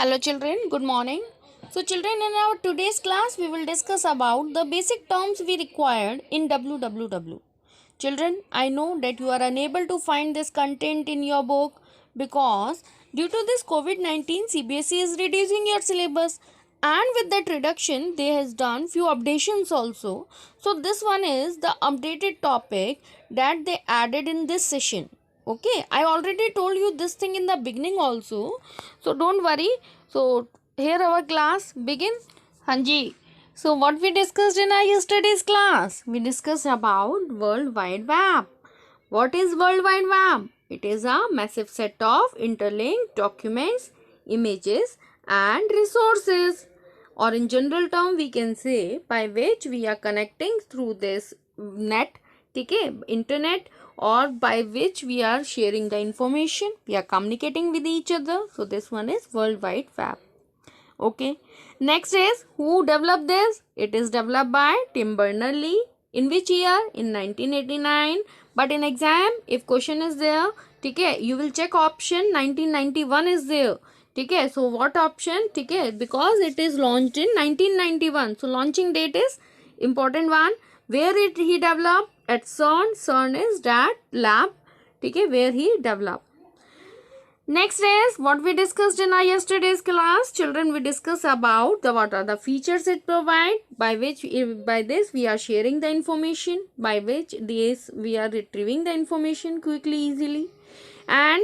Hello children, good morning. So children, in our today's class we will discuss about the basic terms we required in www. Children, I know that you are unable to find this content in your book because due to this COVID-19 CBSE is reducing your syllabus, and with that reduction they has done few updations also. So this one is the updated topic that they added in this session. Okay, I already told you this thing in the beginning also, so don't worry. So here our class begin. Hanji, so what we discussed in our yesterday's class? We discussed about World Wide Web. What is World Wide Web? It is a massive set of interlinked documents, images and resources, or in general term we can say by which we are connecting through this net, okay, internet, or by which we are sharing the information, we are communicating with each other. So this one is World Wide Web. Okay, next is who developed this? It is developed by Tim Berners-Lee. In which year? In 1989. But in exam, if question is there, okay, you will check option 1991 is there. Okay, so what option? Okay, because it is launched in 1991. So launching date is important one. Where he developed? At CERN. CERN is that lab, okay, where he developed. Next is what we discussed in our yesterday's class. Children, we discussed about the what are the features it provide, by which by this we are sharing the information, by which this we are retrieving the information quickly, easily, and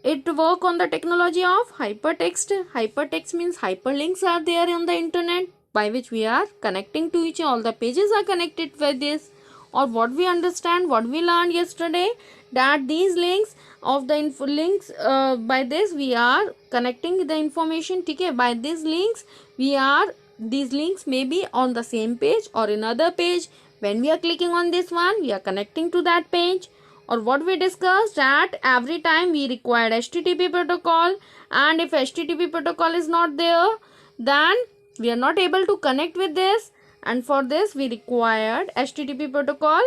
it work on the technology of hypertext. Hypertext means hyperlinks are there on the internet, by which we are connecting to each other. All the pages are connected with this. Or what we understand, what we learned yesterday, that these links of the links, by this we are connecting the information, okay. By these links these links may be on the same page or another page. When we are clicking on this one, we are connecting to that page. Or what we discussed, that every time we required HTTP protocol, and if HTTP protocol is not there, then we are not able to connect with this, and for this we required HTTP protocol.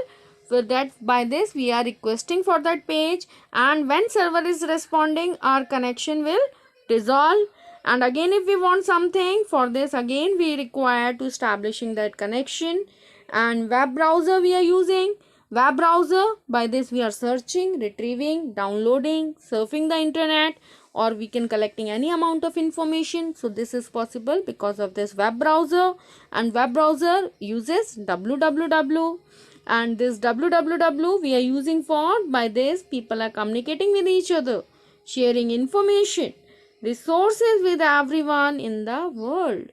So that by this we are requesting for that page, and when server is responding, our connection will dissolve. And again, if we want something, for this again we require to establishing that connection. And web browser we are using. Web browser, by this we are searching, retrieving, downloading, surfing the internet, or we can collecting any amount of information. So this is possible because of this web browser, and web browser uses www, and this www we are using for, by this people are communicating with each other, sharing information, resources with everyone in the world.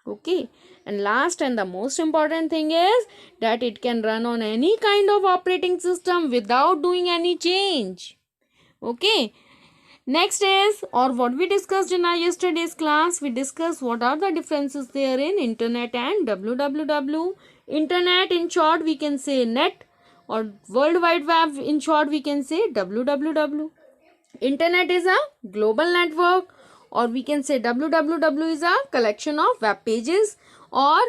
Okay, and last and the most important thing is that it can run on any kind of operating system without doing any change. Okay, next is, or what we discussed in our yesterday's class, we discussed what are the differences there in internet and www. Internet in short we can say net, or World Wide Web in short we can say www. Internet is a global network, or we can say www is a collection of web pages or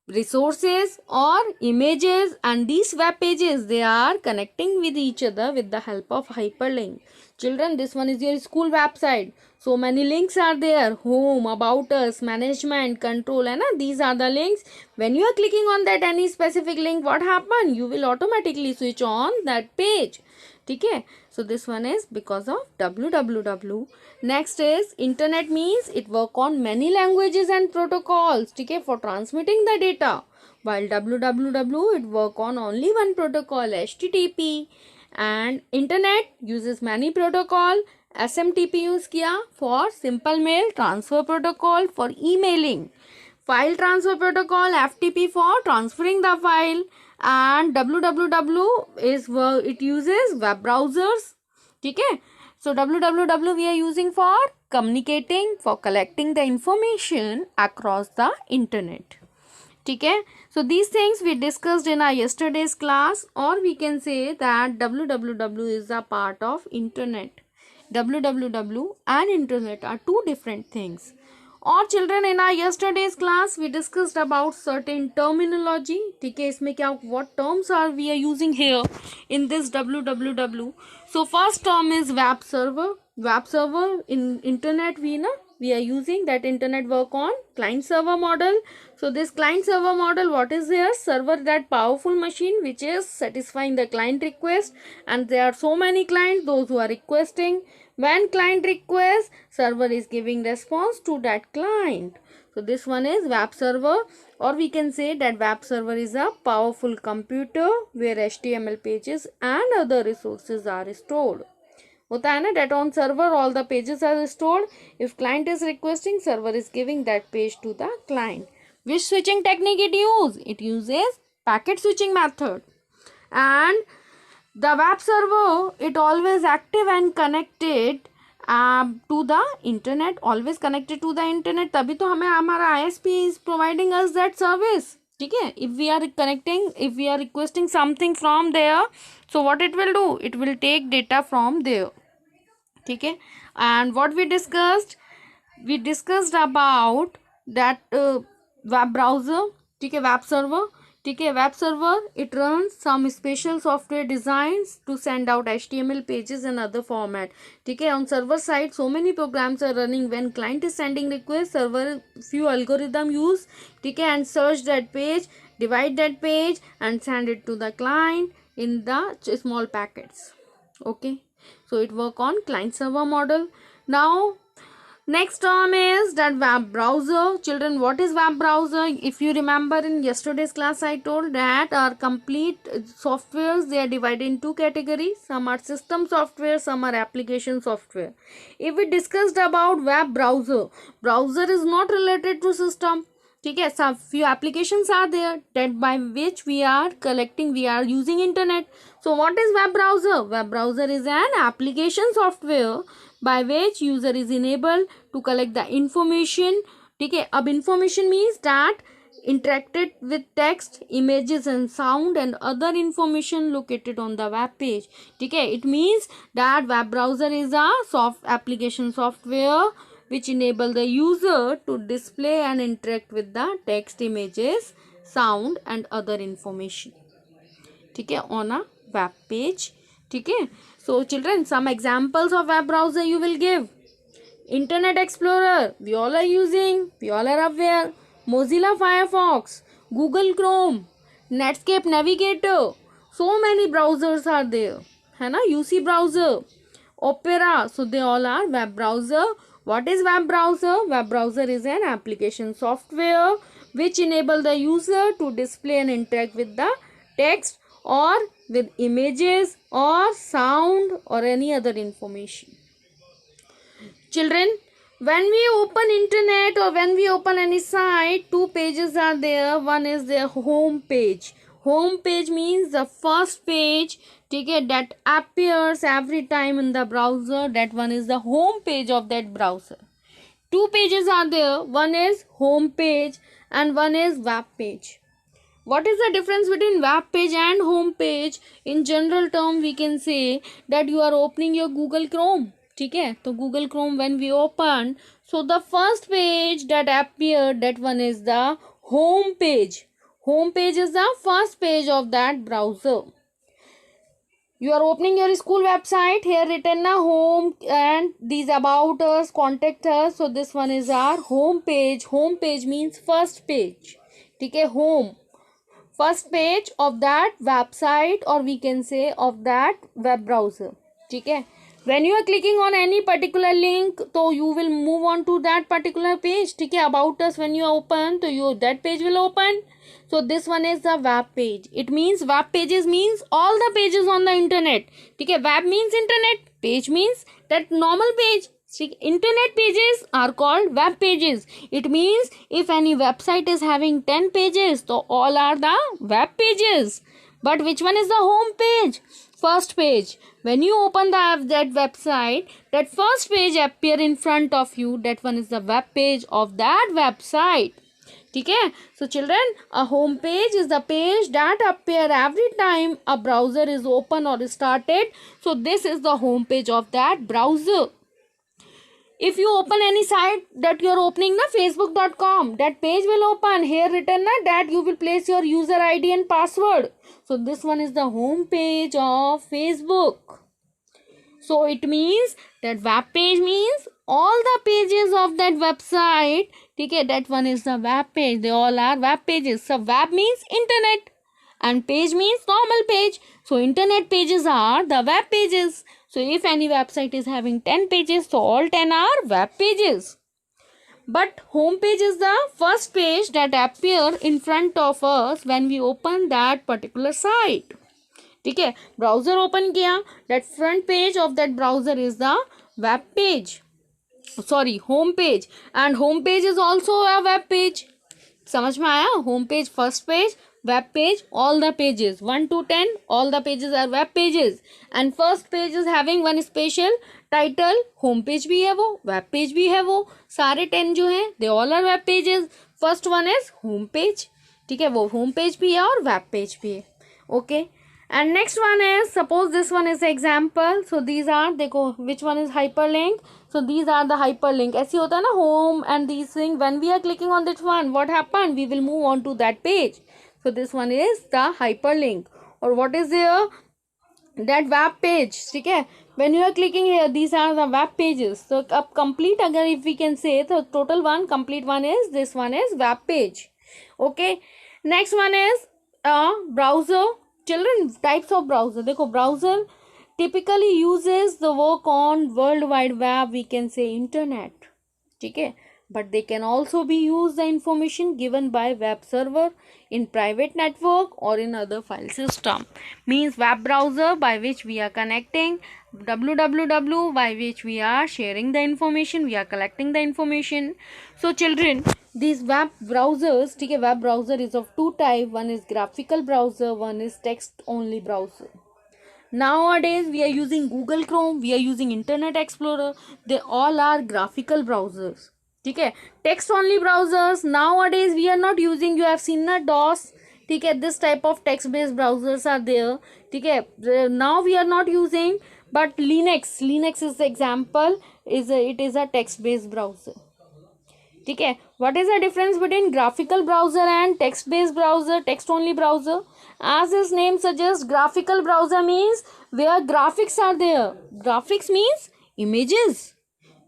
resources or images, and these web pages they are connecting with each other with the help of hyperlink. Children, this one is your school website. So many links are there: home, about us, management, control, and these are the links. When you are clicking on that any specific link, what happen? You will automatically switch on that page. Okay, so this one is because of www. Next is internet means it work on many languages and protocols, okay, for transmitting the data, while www it work on only one protocol, HTTP. And internet uses many protocol. SMTP use किया for simple mail transfer protocol for emailing, file transfer protocol FTP for transferring the file, and www is it uses web browsers. Okay, so www we are using for communicating, for collecting the information across the internet. Okay, so these things we discussed in our yesterday's class, or we can say that www is a part of internet. www and internet are two different things. और children, in our yesterday's class we discussed about certain terminology. ठीक है, इसमें क्या, what terms are we are using here in this www. So first term is web server. Web server in internet we ना we are using that internet work on client server model. So this client server model, what is there? Server, that powerful machine which is satisfying the client request, and there are so many clients, those who are requesting. When client requests, server is giving response to that client. So this one is web server, or we can say that web server is a powerful computer where HTML pages and other resources are stored. होता है ना, that on server all the pages are stored. If client is requesting, server is giving that page to the client. Which switching technique it uses? It uses packet switching method. And the web server, it always active and connected to the internet, always connected to the internet. तभी तो हमें हमारा ISP is providing us that service. ठीक है, if we are connecting, if we are requesting something from there, so what it will do? It will take data from there. ठीक है, and what we discussed about that web browser. ठीक है, web server. ठीक है, web server, it runs some special software designs to send out HTML pages and other format. ठीक है, on server side so many programs are running. When client is sending request, server few algorithm use, ठीक है, and search that page, divide that page and send it to the client in the small packets. Okay, so it work on client server model. Now next term is that web browser. Children, what is web browser? If you remember in yesterday's class, I told that our complete softwares, they are divided in two categories. Some are system software, some are application software. If we discussed about web browser, browser is not related to system. ठीक है, some few applications are there that by which we are using internet. So what is web browser? Web browser is an application software by which user is enabled to collect the information. ठीक है, अब information means that interacted with text, images and sound and other information located on the web page. ठीक है, it means that web browser is a application software which enable the user to display and interact with the text, images, sound and other information. ठीक है, on a web page. ठीक है, so children, some examples of web browser you will give. Internet Explorer, we all are using, we all are aware. Mozilla Firefox, Google Chrome, Netscape Navigator, so many browsers are there, है ना, UC browser, Opera, so they all are web browser. What is web browser? Web browser is an application software which enable the user to display and interact with the text or with images or sound or any other information. Children, when we open internet or when we open any site, two pages are there. One is their home page. Home page means the first page, okay, that appears every time in the browser. That one is the home page of that browser. Two pages are there. One is home page and one is web page. What is the difference between web page and home page? In general term, we can say that you are opening your Google Chrome. ठीक है, तो Google Chrome when we open, so the first page that appeared, that one is the home page. Home page is the first page of that browser. You are opening your school website, here written na home and these about us, contact us. So this one is our home page. Home page means first page. ठीक है, home, first page of that website or we can say of that web browser. ठीक है, when you are clicking on any particular link, so you will move on to that particular page. ठीक है, about us when you open, so that page will open. So this one is the web page. It means web pages means all the pages on the internet. ठीक है, web means internet, page means that normal page. Internet pages are called web pages. It means if any website is having 10 pages, so all are the web pages. But which one is the home page? First page. When you open that website, that first page appear in front of you. That one is the web page of that website. ठीक है, so children, a home page is the page that appear every time a browser is open or started. So this is the home page of that browser. If you open any site that you are opening na facebook.com, that page will open. Here written na that you will place your user ID and password. So this one is the home page of Facebook. So it means that web page means all the pages of that website. Okay, that one is the web page. They all are web pages. So web means internet and page means normal page. So internet pages are the web pages. So if any website is having 10 pages, so all 10 are web pages. But home page is the first page that appear in front of us when we open that particular site. ठीक है, browser open किया, that front page of that browser is the web page, sorry home page, and home page is also a web page. समझ में आया? Home page first page, web page, all the pages 1 to 10 all the pages are web pages, and first page is having one special title. Home page भी है वो, web page भी है वो, सारे 10 जो हैं they all are web pages. First one is home page. ठीक है, वो होम पेज भी है और वेब पेज भी है. Okay, and next one is, suppose this one is example. So these are, देखो which one is hyperlink. So these are the hyperlink. ऐसे होता है ना home and these things. When we are clicking on this one, what happened? We will move on to that page. So this one is the hyperlink. Or what is there? That web page. ठीक है, when you are clicking here, these are the web pages. So अब complete अगर if we can say, the total one complete one is, this one is web page. Okay, next one is browser. Children, types of browser. देखो, browser typically uses the work on world wide web, we can say internet. ठीक है, but they can also be used the information given by web server in private network or in other file system. Means web browser by which we are connecting, www by which we are sharing the information, we are collecting the information. So children, these web browsers, ठीक है, web browser is of two type. One is graphical browser, one is text only browser. Nowadays we are using Google Chrome, we are using Internet Explorer. They all are graphical browsers. ठीक है, text only browsers nowadays we are not using. You have seen na DOS. ठीक है, this type of text based browsers are there. ठीक है, now we are not using, but Linux is the example, it is a text based browser. ठीक है, what is the difference between graphical browser and text based browser, text only browser? As its name suggests, graphical browser means where graphics are there. Graphics means images.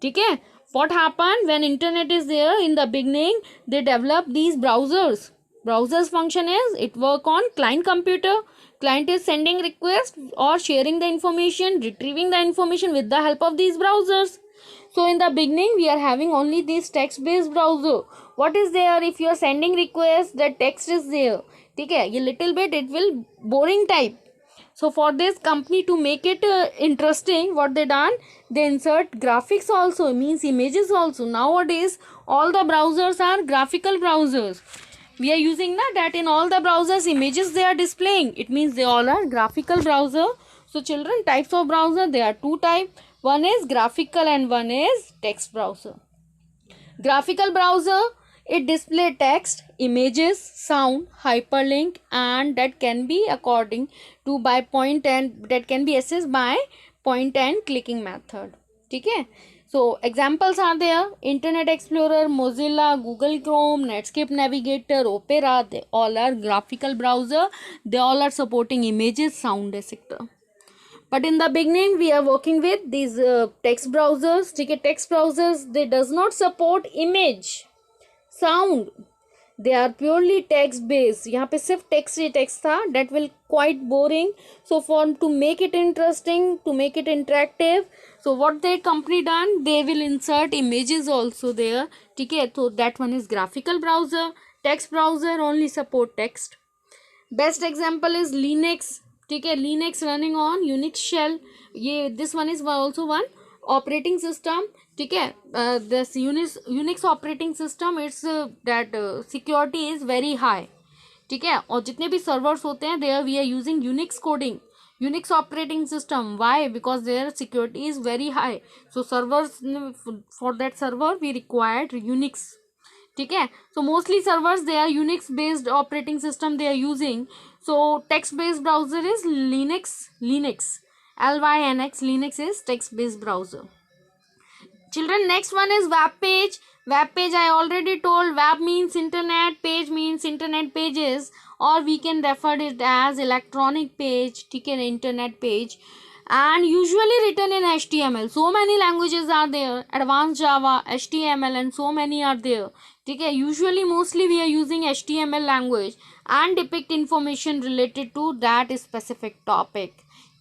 ठीक है, what happened when internet is there in the beginning, they developed these browsers function is, it work on client computer. Client is sending request or sharing the information, retrieving the information with the help of these browsers. So in the beginning we are having only this text based browser. What is there? If you are sending request, the text is there. ठीक है, ये little bit it will boring type. So for this company to make it interesting, what they done, they insert graphics also, means images also. Nowadays all the browsers are graphical browsers. We are using that in all the browsers images they are displaying. It means they all are graphical browser. So children, types of browser, there are two types. One is graphical and one is text browser. Graphical browser, it display text, images, sound, hyperlink, and that can be according to by point and that can be accessed by point and clicking method. ठीक है, so examples are there: Internet Explorer, Mozilla, Google Chrome, Netscape Navigator, Opera. They all are graphical browser. They all are supporting images, sound, etc. But in the beginning we are working with these text browsers. ठीक है, text browsers, they does not support image, sound, they are purely text based. यहाँ पे सिर्फ text था, that will quite boring. So for to make it interesting, to make it interactive, so what the company done, they will insert images also there. ठीक है, so that one is graphical browser. Text browser only support text. Best example is Linux. ठीक है, Linux running on Unix shell. ये this one is also one operating system. ठीक है, this Unix operating system, it's that security is very high. ठीक है, और जितने भी servers होते हैं, there we are using Unix coding, Unix operating system. Why? Because their security is very high. So servers, for that server we required Unix. ठीक है, so mostly servers they are Unix based operating system they are using. So text based browser is Linux, Lynx Linux is text based browser. Children, next one is web page. Web page, I already told, web means internet, page means internet pages, or we can refer it as electronic page. ठीक है, internet page. and usually written in HTML. So many languages are there, advanced Java, HTML, and so many are there. Okay, usually mostly we are using HTML language and depict information related to that specific topic.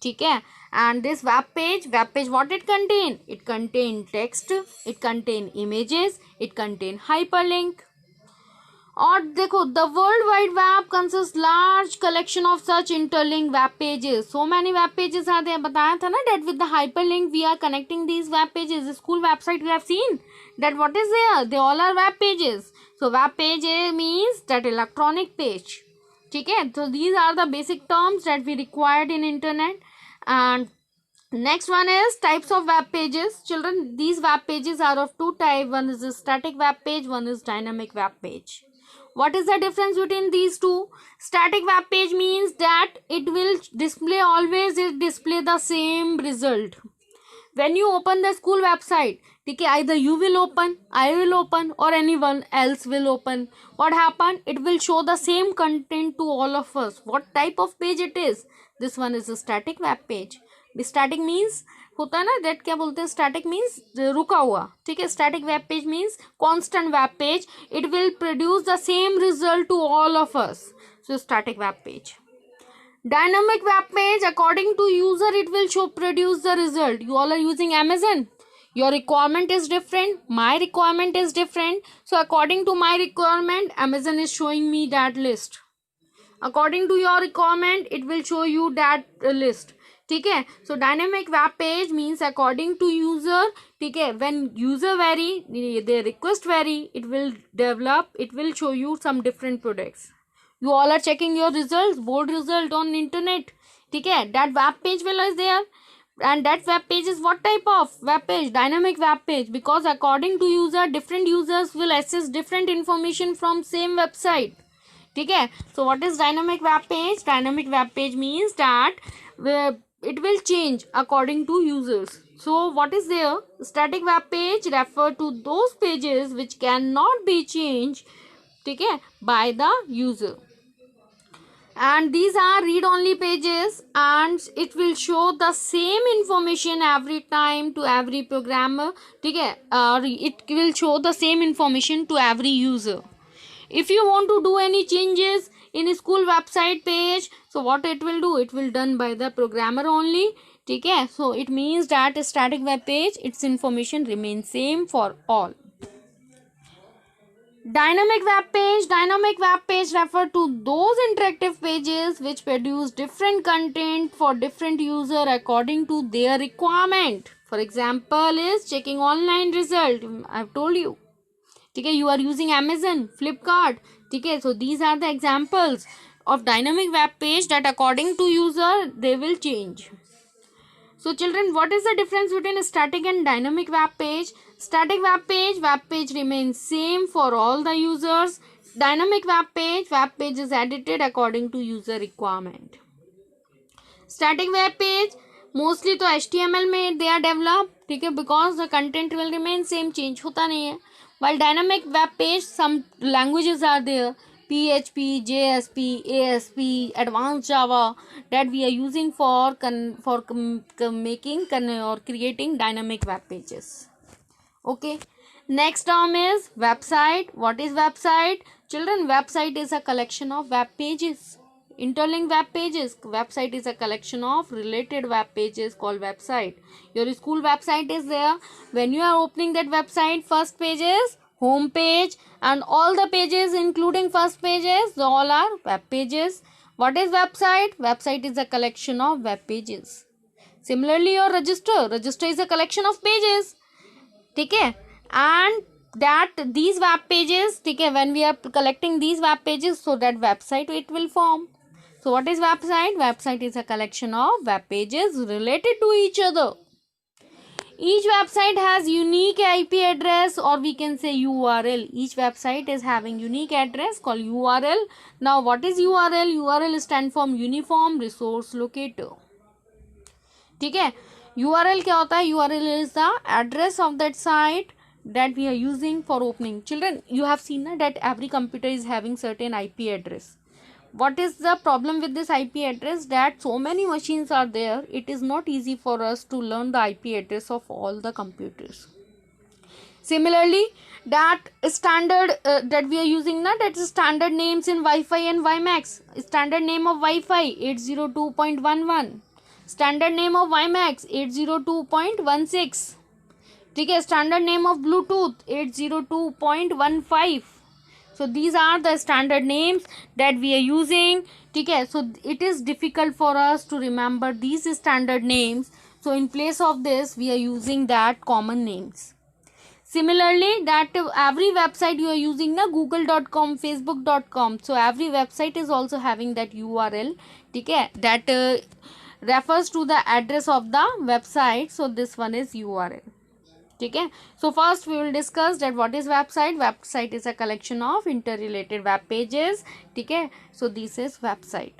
Okay, and this web page what it contain? It contain text, it contain images, it contain hyperlink. और देखो the world wide web consist large collection of such interlink web pages. So many web pages आते हैं. बताया था ना that with the hyperlink we are connecting these web pages. School website we have seen that what is there, they all are web pages. So web page means that electronic page. ठीक है, so these are the basic terms that we required in internet. And next one is types of web pages. Children, these web pages are of two types. One is a static web page, one is dynamic web page. What is the difference between these two? Static web page means that it will display the same result. When you open the school website, okay, either you will open, I will open, or anyone else will open. What happened? It will show the same content to all of us. What type of page it is? This one is a static web page. Static means होता है ना, that क्या बोलते हैं? Static means रुका हुआ. ठीक है, static web page means constant web page. It will produce the same result to all of us. So static web page. Dynamic web page, according to user, it will produce the result. You all are using Amazon. Your requirement is different. My requirement is different. So according to my requirement, Amazon is showing me that list. According to your requirement, it will show you that list. ठीक है, so dynamic web page means according to user. ठीक है, when user vary, their request vary, it will show you some different products. You all are checking your results, board result on internet. ठीक है, that web page will is there, and that web page is what type of web page? Dynamic web page, because according to user, different users will access different information from same website. ठीक है, so what is dynamic web page? Dynamic web page means that it will change according to users. So what is there? Static web page refer to those pages which cannot be changed, ठीक है, by the user. And these are read only pages, and it will show the same information every time to every programmer. ठीक है, it will show the same information to every user. If you want to do any changes in a school website page, so what it will do? It will done by the programmer only. ठीक है, so it means that a static web page, its information remains same for all. Dynamic web page refer to those interactive pages which produce different content for different user according to their requirement. For example is checking online result. I've told you. ठीक है, you are using Amazon, Flipkart. ठीक है, so these are the examples of dynamic web page that according to user they will change. So children, what is the difference between a static and dynamic web page? Static web page remains same for all the users. Dynamic web page is edited according to user requirement. Static web page mostly तो HTML में they are developed, ठीक है, because the content will remain same, change होता नहीं है. While dynamic web page, some languages are there, PHP, JSP, ASP, advanced Java, that we are using for making or creating dynamic web pages. Okay, next term is website. What is website? Children, website is a collection of web pages, interlinked web pages. Website is a collection of related web pages called website. Your school website is there. When you are opening that website, first page is home page, and all the pages including first pages, all are web pages. What is website? Website is a collection of web pages. Similarly, your register is a collection of pages. ठीक है, and that these web pages, ठीक है, when we are collecting these web pages, so that website it will form. So what is website? Website is a collection of web pages related to each other. Each website has unique IP address, or we can say URL. Each website is having unique address called URL. Now what is URL? URL stands for Uniform Resource Locator. ठीक है, URL क्या होता है? URL is the address of that site that we are using for opening. Children, you have seen that every computer is having certain IP address. what is the problem with this IP address? That so many machines are there, it is not easy for us to learn the IP address of all the computers. Similarly, that standard that we are using now, that is standard names in Wi-Fi and WiMAX. Standard name of Wi-Fi 802.11, standard name of WiMAX 802.16. ठीक है, standard name of Bluetooth 802.15. so these are the standard names that we are using. ठीक है, so it is difficult for us to remember these standard names, so in place of this we are using that common names. Similarly, that every website you are using na, google.com, facebook.com, so every website is also having that URL. ठीक है, that refers to the address of the website, so this one is URL. ठीक है, so first we will discuss that what is website. Website is a collection of interrelated web pages. ठीक है, so this is website.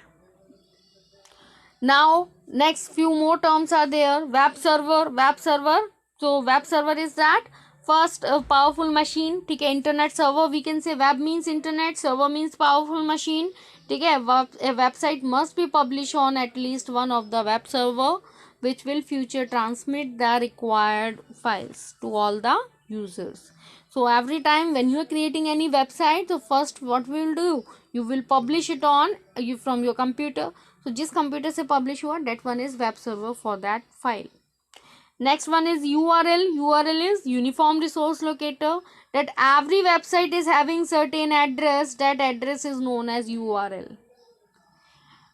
Now next few more terms are there. Web server. So web server is that first powerful machine. ठीक है, internet server we can say. Web means internet, server means powerful machine. ठीक है, a website must be published on at least one of the web server, which will future transmit the required files to all the users. So every time when you are creating any website, so first what we will do, you will publish it on from your computer. So जिस computer से publish हुआ, that one is web server for that file. Next one is URL. URL is uniform resource locator. That every website is having certain address. That address is known as URL.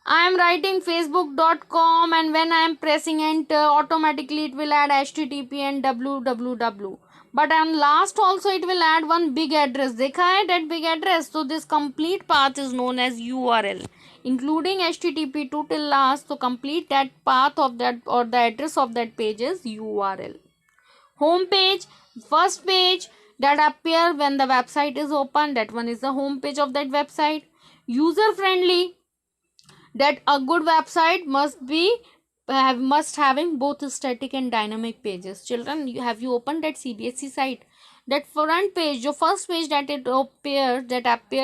I am writing facebook.com, and when I am pressing enter, automatically it will add http and www. But on last also it will add one big address. देखा है that big address? So this complete path is known as URL, including http to till last. So complete that path of that or the address of that page is URL. Home page, first page that appear when the website is open, that one is the home page of that website. User friendly, that a good website must having both static and dynamic pages. Children, have you opened that CBSE site? That front page, your first page that appear,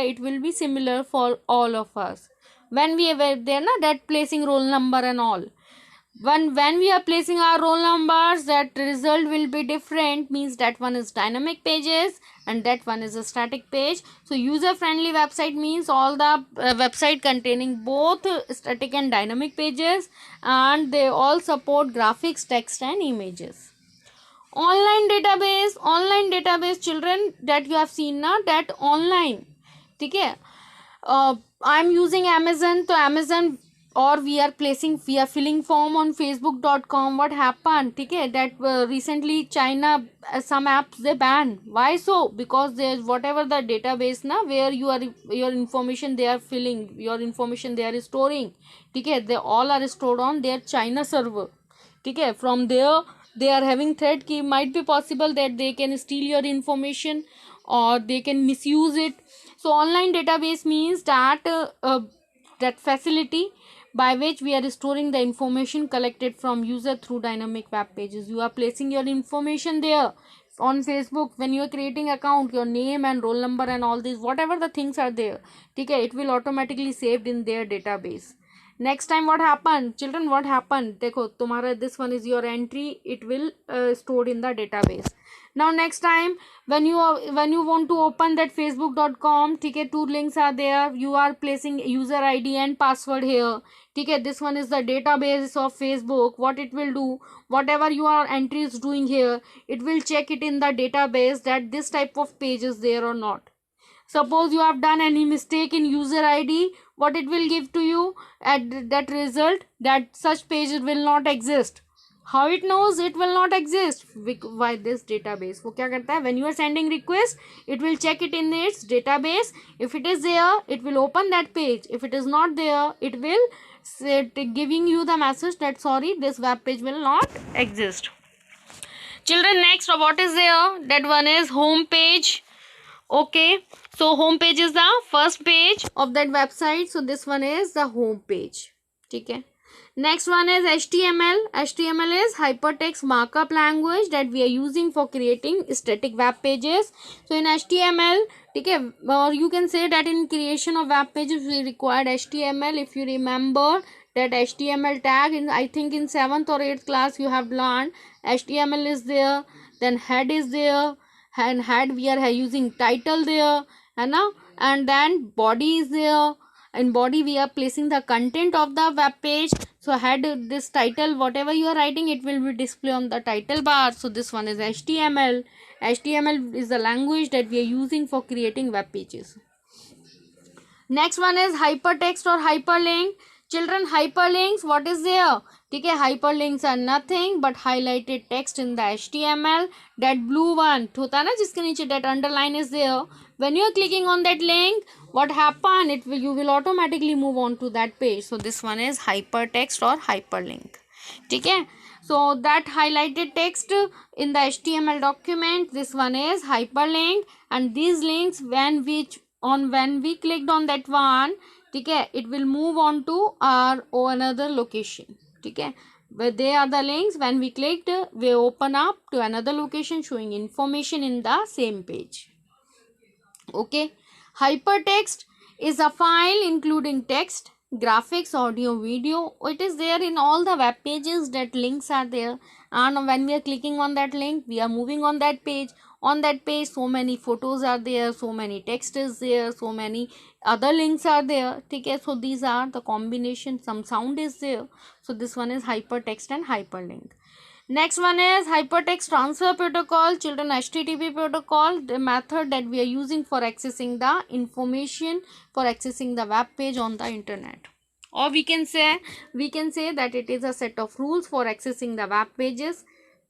it will be similar for all of us. When we were there, na, that placing roll number and all. When we are placing our roll numbers, that result will be different, means that one is dynamic pages and that one is a static page. So user friendly website means all the website containing both static and dynamic pages, and they all support graphics, text and images. Online database children, that you have seen na, that online. ठीक है, I am using Amazon, तो Amazon, or we are filling form on facebook.com. what happened, ठीक है, that recently China some apps they ban. Why so? Because there whatever the database na, where your information they are filling, your information they are storing, ठीक है, they all are stored on their China server. ठीक है, from there they are having threat कि might be possible that they can steal your information or they can misuse it. So online database means that that facility by which we are storing the information collected from user through dynamic web pages. You are placing your information there on Facebook. When you are creating account, your name and roll number and all these whatever the things are there, okay, it will automatically saved in their database. Next time what happened, children, what happened, देखो तुम्हारा this one is your entry, it will stored in the database. Now next time when you want to open that facebook.com, ठीक है, two links are there, you are placing user ID and password here, ठीक है, this one is the database of Facebook. What it will do, whatever your entry is doing here, it will check it in the database that this type of page is there or not. Suppose you have done any mistake in user ID, what it will give to you at that result, that such page will not exist. How it knows it will not exist? By this database. वो क्या करता है, when you are sending request, it will check it in its database. If it is there, it will open that page. If it is not there, it will giving you the message that sorry, this web page will not exist. Children, next what is there? That one is home page. Okay, so home page is the first page of that website. So this one is the home page. ठीक है. Next one is HTML. HTML is hypertext markup language that we are using for creating static web pages. So in HTML, okay, or you can say that in creation of web pages we required HTML. If you remember that HTML tag, in I think in 7th or 8th class you have learned HTML is there, then head is there, and head we are using title there, and then body is there. In body we are placing the content of the web page. So head, this title, whatever you are writing, it will be displayed on the title bar. So this one is HTML. HTML is the language that we are using for creating web pages. Next one is hypertext or hyperlink. Children, hyperlinks, what is there? Okay, hyperlinks are nothing but highlighted text in the HTML. That blue one होता है ना जिसके नीचे that underline is there. When you are clicking on that link, what happen? You will automatically move on to that page. So this one is hypertext or hyperlink. ठीक है? So that highlighted text in the HTML document, this one is hyperlink, and these links when we clicked on that one, okay, it will move on to our another location. Okay, where they are the links, when we clicked, we open up to another location showing information in the same page. Okay, hypertext is a file including text, graphics, audio, video. It is there in all the web pages that links are there, and when we are clicking on that link, we are moving on that page. On that page, so many photos are there, so many text is there, so many other links are there. Okay, so these are the combination. Some sound is there. So this one is hypertext and hyperlink. Next one is hypertext transfer protocol. Children, HTTP protocol, the method that we are using for accessing the information, for accessing the web page on the internet. Or we can say that it is a set of rules for accessing the web pages,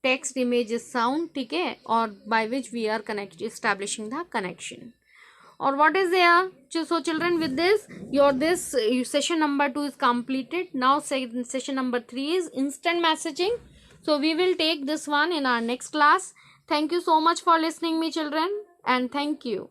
text, images, sound, okay, or by which we are establishing the connection. Or what is there? So children, with this session number 2 is completed. Now session number 3 is instant messaging. So we will take this one in our next class. Thank you so much for listening me, children, and thank you.